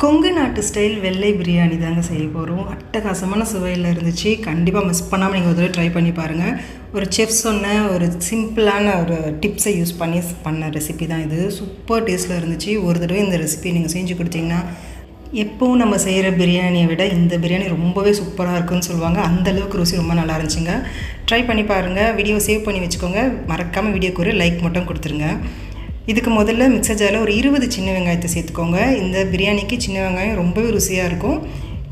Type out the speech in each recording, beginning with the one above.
கொங்கு நாட்டு ஸ்டைல் வெள்ளை பிரியாணி தாங்க செய்ய போகிறோம். அட்டகாசமான சுவையில் இருந்துச்சு. கண்டிப்பாக மிஸ் பண்ணாமல் நீங்கள் ஒரு தடவை ட்ரை பண்ணி பாருங்கள். ஒரு செஃப் சொன்ன ஒரு சிம்பிளான ஒரு டிப்ஸை யூஸ் பண்ணி பண்ண ரெசிபி தான் இது. சூப்பர் டேஸ்ட்டில் இருந்துச்சு. ஒரு தடவை இந்த ரெசிபி நீங்கள் செஞ்சு கொடுத்தீங்கன்னா எப்போவும் நம்ம செய்கிற பிரியாணியை விட இந்த பிரியாணி ரொம்பவே சூப்பராக இருக்குன்னு சொல்லுவாங்க. அந்தளவுக்கு ருசி ரொம்ப நல்லா இருந்துச்சுங்க. ட்ரை பண்ணி பாருங்கள். வீடியோ சேவ் பண்ணி வச்சுக்கோங்க. மறக்காமல் வீடியோக்கு ஒரு லைக் மட்டும் கொடுத்துருங்க. இதுக்கு முதல்ல மிக்சர் ஜாரில் ஒரு 20 சின்ன வெங்காயத்தை சேர்த்துக்கோங்க. இந்த பிரியாணிக்கு சின்ன வெங்காயம் ரொம்பவே ருசியாக இருக்கும்.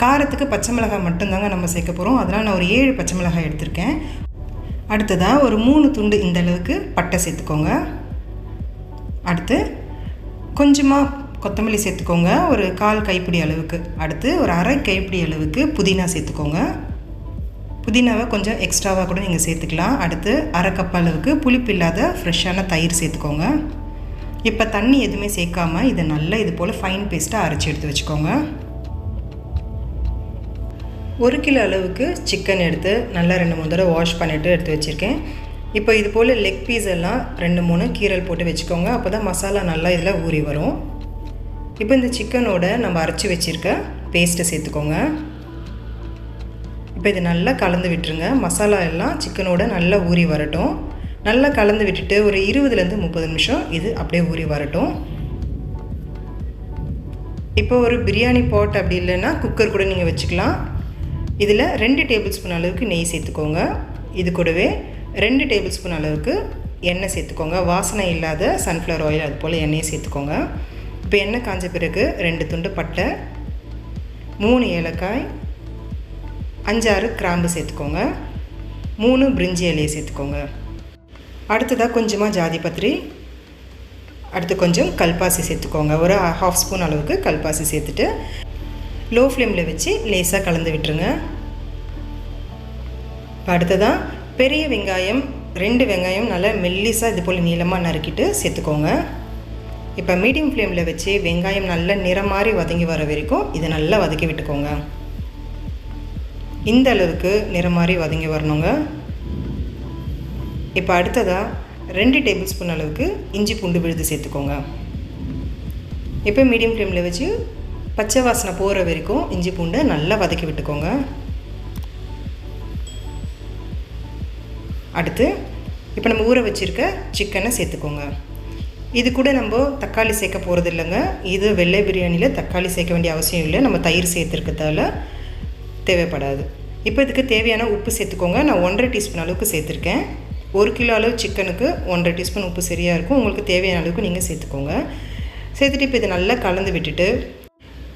காரத்துக்கு பச்சை மிளகாய் மட்டும்தாங்க நம்ம சேர்க்க போகிறோம். அதனால் நான் ஒரு 7 பச்சை மிளகாய் எடுத்திருக்கேன். அடுத்ததாக ஒரு 3 துண்டு இந்த அளவுக்கு பட்டை சேர்த்துக்கோங்க. அடுத்து கொஞ்சமாக கொத்தமல்லி சேர்த்துக்கோங்க, ஒரு 1/4 கைப்பிடி அளவுக்கு. அடுத்து ஒரு 1/2 கைப்பிடி அளவுக்கு புதினா சேர்த்துக்கோங்க. புதினாவை கொஞ்சம் எக்ஸ்ட்ராவாக கூட நீங்கள் சேர்த்துக்கலாம். அடுத்து 1/2 கப் அளவுக்கு புளிப்பு இல்லாத ஃப்ரெஷ்ஷான தயிர் சேர்த்துக்கோங்க. இப்போ தண்ணி எதுவுமே சேர்க்காமல் இதை நல்லா இது போல் ஃபைன் பேஸ்ட்டாக அரைச்சி எடுத்து வச்சுக்கோங்க. 1 கிலோ அளவுக்கு சிக்கன் எடுத்து நல்லா 2-3 தடவை வாஷ் பண்ணிவிட்டு எடுத்து வச்சுருக்கேன். இப்போ இது போல் லெக் பீஸ் எல்லாம் 2-3 கீரல் போட்டு வச்சுக்கோங்க. அப்போ தான் மசாலா நல்லா இதில் ஊறி வரும். இப்போ இந்த சிக்கனோட நம்ம அரைச்சி வச்சுருக்க பேஸ்ட்டை சேர்த்துக்கோங்க. இப்போ இது நல்லா கலந்து விட்டுருங்க. மசாலா எல்லாம் சிக்கனோட நல்லா ஊறி வரட்டும். நல்லா கலந்து விட்டுட்டு ஒரு 20-30 நிமிஷம் இது அப்படியே ஊறி வரட்டும். இப்போ ஒரு பிரியாணி பாட் அப்படி இல்லைன்னா குக்கர் கூட நீங்கள் வச்சுக்கலாம். இதில் 2 டேபிள் ஸ்பூன் அளவுக்கு நெய் சேர்த்துக்கோங்க. இது கூடவே 2 டேபிள் ஸ்பூன் அளவுக்கு எண்ணெய் சேர்த்துக்கோங்க. வாசனை இல்லாத சன்ஃப்ளவர் ஆயில் அது போல் எண்ணெயை சேர்த்துக்கோங்க. இப்போ எண்ணெய் காஞ்ச பிறகு 2 துண்டு பட்டை, 3 ஏலக்காய், 5-6 கிராம்பு சேர்த்துக்கோங்க. 3 பிரிஞ்சி இலையை சேர்த்துக்கோங்க. அடுத்ததாக கொஞ்சமாக ஜாதி பத்திரி, அடுத்து கொஞ்சம் கல்பாசி சேர்த்துக்கோங்க. ஒரு 1/2 ஸ்பூன் அளவுக்கு கல்பாசி சேர்த்துட்டு லோ ஃப்ளேமில் வச்சு லேசாக கலந்து விட்டுருங்க. இப்போ அடுத்ததாக பெரிய வெங்காயம் 2 வெங்காயம் நல்லா மெல்லிசாக இது போல் நீளமாக நறுக்கிட்டு சேர்த்துக்கோங்க. இப்போ மீடியம் ஃப்ளேமில் வச்சு வெங்காயம் நல்லா நிறம் மாதிரி வதங்கி வர வரைக்கும் இதை நல்லா வதக்கி விட்டுக்கோங்க. இந்த அளவுக்கு நிறம் மாதிரி வதங்கி வரணுங்க. இப்போ அடுத்ததாக 2 டேபிள் ஸ்பூன் அளவுக்கு இஞ்சி பூண்டு விழுது சேர்த்துக்கோங்க. இப்போ மீடியம் ஃப்ளேமில் வச்சு பச்சை வாசனை போகிற வரைக்கும் இஞ்சி பூண்டை நல்லா வதக்கி விட்டுக்கோங்க. அடுத்து இப்போ நம்ம ஊற வச்சுருக்க சிக்கனை சேர்த்துக்கோங்க. இது கூட நம்ம தக்காளி சேர்க்க போகிறது இல்லைங்க. இது வெள்ளை பிரியாணியில் தக்காளி சேர்க்க வேண்டிய அவசியம் இல்லை. நம்ம தயிர் சேர்த்துருக்கிறதால தேவைப்படாது. இப்போ இதுக்கு தேவையான உப்பு சேர்த்துக்கோங்க. நான் 1.5 டீஸ்பூன் அளவுக்கு சேர்த்துருக்கேன். 1 கிலோ அளவு சிக்கனுக்கு 1.5 டீஸ்பூன் உப்பு சரியாக இருக்கும். உங்களுக்கு தேவையான அளவுக்கு நீங்கள் சேர்த்துக்கோங்க. சேர்த்துட்டு இப்போ இதை நல்லா கலந்து விட்டுட்டு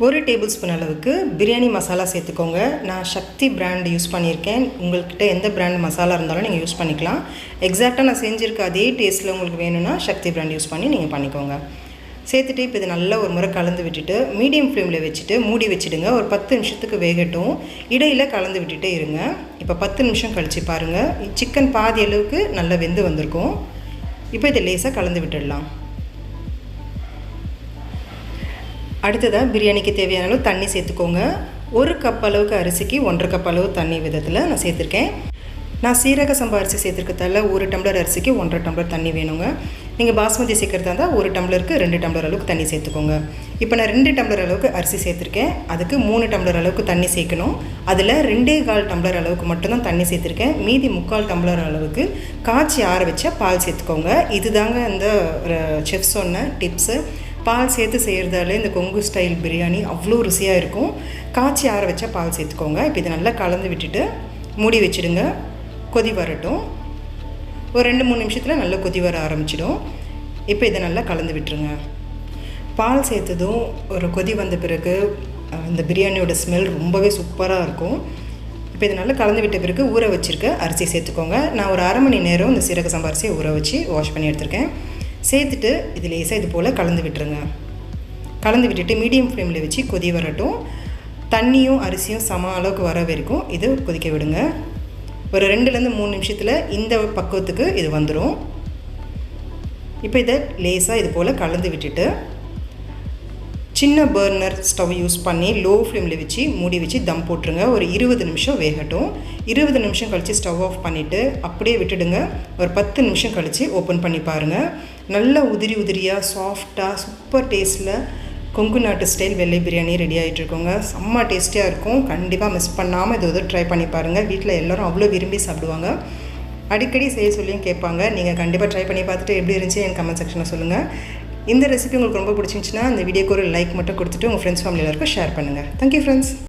1 டேபிள் ஸ்பூன் அளவுக்கு பிரியாணி மசாலா சேர்த்துக்கோங்க. நான் சக்தி பிராண்ட் யூஸ் பண்ணியிருக்கேன். உங்கள்கிட்ட எந்த பிராண்ட் மசாலா இருந்தாலும் நீங்கள் யூஸ் பண்ணிக்கலாம். எக்ஸாக்டாக நான் செஞ்சுருக்க அதே டேஸ்ட்டில் உங்களுக்கு வேணும்னா சக்தி பிராண்ட் யூஸ் பண்ணி நீங்கள் பண்ணிக்கோங்க. சேர்த்துட்டு இப்போ இது நல்லா ஒரு முறை கலந்து விட்டுட்டு மீடியம் ஃப்ளேமில் வச்சுட்டு மூடி வச்சுடுங்க. ஒரு 10 நிமிஷத்துக்கு வேகட்டும். இடையில் கலந்து விட்டுட்டே இருங்க. இப்போ 10 நிமிஷம் கழித்து பாருங்கள், சிக்கன் பாதி அளவுக்கு நல்லா வெந்து வந்திருக்கும். இப்போ இதை லேசாக கலந்து விட்டுடலாம். அடுத்ததாக பிரியாணிக்கு தேவையான அளவு தண்ணி சேர்த்துக்கோங்க. 1 கப் அளவுக்கு அரிசிக்கு 1.5 கப் அளவு தண்ணி விதத்தில் நான் சேர்த்துருக்கேன். நான் சீரக சம்பா அரிசி சேர்த்துருக்கதால 1 டம்ளர் அரிசிக்கு 1.5 டம்ளர் தண்ணி வேணுங்க. நீங்கள் பாஸ்மதி சேர்க்குறதா இருந்தால் 1 டம்ளருக்கு 2 டம்ளர் அளவுக்கு தண்ணி சேர்த்துக்கோங்க. இப்போ நான் 2 டம்ளர் அளவுக்கு அரிசி சேர்த்துருக்கேன். அதுக்கு 3 டம்ளர் அளவுக்கு தண்ணி சேர்க்கணும். அதில் 2.25 டம்ளர் அளவுக்கு மட்டும்தான் தண்ணி சேர்த்துருக்கேன். மீதி 3/4 டம்ளர் அளவுக்கு காய்ச்சி ஆற வச்ச பால் சேர்த்துக்கோங்க. இதுதாங்க இந்த செஃப் சொன்ன டிப்ஸு. பால் சேர்த்து செய்கிறதால இந்த கொங்கு ஸ்டைல் பிரியாணி அவ்வளோ ருசியாக இருக்கும். காய்ச்சி ஆற வச்ச பால் சேர்த்துக்கோங்க. இப்போ இதை நல்லா கலந்து விட்டுட்டு மூடி வச்சுடுங்க. கொதி வரட்டும். ஒரு 2-3 நிமிஷத்தில் நல்லா கொதி வர ஆரம்பிச்சிடும். இப்போ இதை நல்லா கலந்து விட்டுருங்க. பால் சேர்த்ததும் ஒரு கொதி வந்த பிறகு இந்த பிரியாணியோட ஸ்மெல் ரொம்பவே சூப்பராக இருக்கும். இப்போ இதை நல்லா கலந்து விட்ட பிறகு ஊற வச்சுருக்க அரிசி சேர்த்துக்கோங்க. நான் ஒரு 1/2 மணி நேரம் இந்த சீரக சம்பா அரிசியை ஊற வச்சு வாஷ் பண்ணி எடுத்துருக்கேன். சேர்த்துட்டு இது லேசாக இது போல் கலந்து விட்டுருங்க. கலந்து விட்டுட்டு மீடியம் ஃப்ளேமில் வச்சு கொதி வரட்டும். தண்ணியும் அரிசியும் சம அளவுக்கு வர வரைக்கும் இது கொதிக்க விடுங்க. ஒரு 2-3 நிமிஷத்தில் இந்த பக்குவத்துக்கு இது வந்துடும். இப்போ இதை லேசாக இது போல் கலந்து விட்டுட்டு சின்ன பர்னர் ஸ்டவ் யூஸ் பண்ணி லோ ஃப்ளேமில் வச்சு மூடி வச்சு தம் போட்டுருங்க. ஒரு 20 நிமிஷம் வேகட்டும். 20 நிமிஷம் கழித்து ஸ்டவ் ஆஃப் பண்ணிவிட்டு அப்படியே விட்டுடுங்க. ஒரு 10 நிமிஷம் கழித்து ஓப்பன் பண்ணி பாருங்கள். நல்லா உதிரியாக சாஃப்டாக சூப்பர் டேஸ்ட்டில் கொங்கு நாட்டு ஸ்டைல் வெள்ளை பிரியாணி ரெடி ஆகிட்டுருக்கோங்க. செம்ம டேஸ்டியாக இருக்கும். கண்டிப்பாக மிஸ் பண்ணாமல் இது ட்ரை பண்ணி பாருங்கள். வீட்டில் எல்லோரும் அவ்வளோ விரும்பி சாப்பிடுவாங்க. அடிக்கடி செய்ய சொல்லியும் கேட்பாங்க. நீங்கள் கண்டிப்பாக ட்ரை பண்ணி பார்த்துட்டு எப்படி இருந்துச்சு என் கமெண்ட் செக்ஷனில் சொல்லுங்கள். இந்த ரெசிபி உங்களுக்கு ரொம்ப பிடிச்சிருந்துச்சுன்னா இந்த வீடியோக்கு ஒரு லைக் மட்டும் கொடுத்துட்டு உங்கள் ஃப்ரெண்ட்ஸ் ஃபேமிலி எல்லாருக்கும் ஷேர் பண்ணுங்கள். Thank you friends.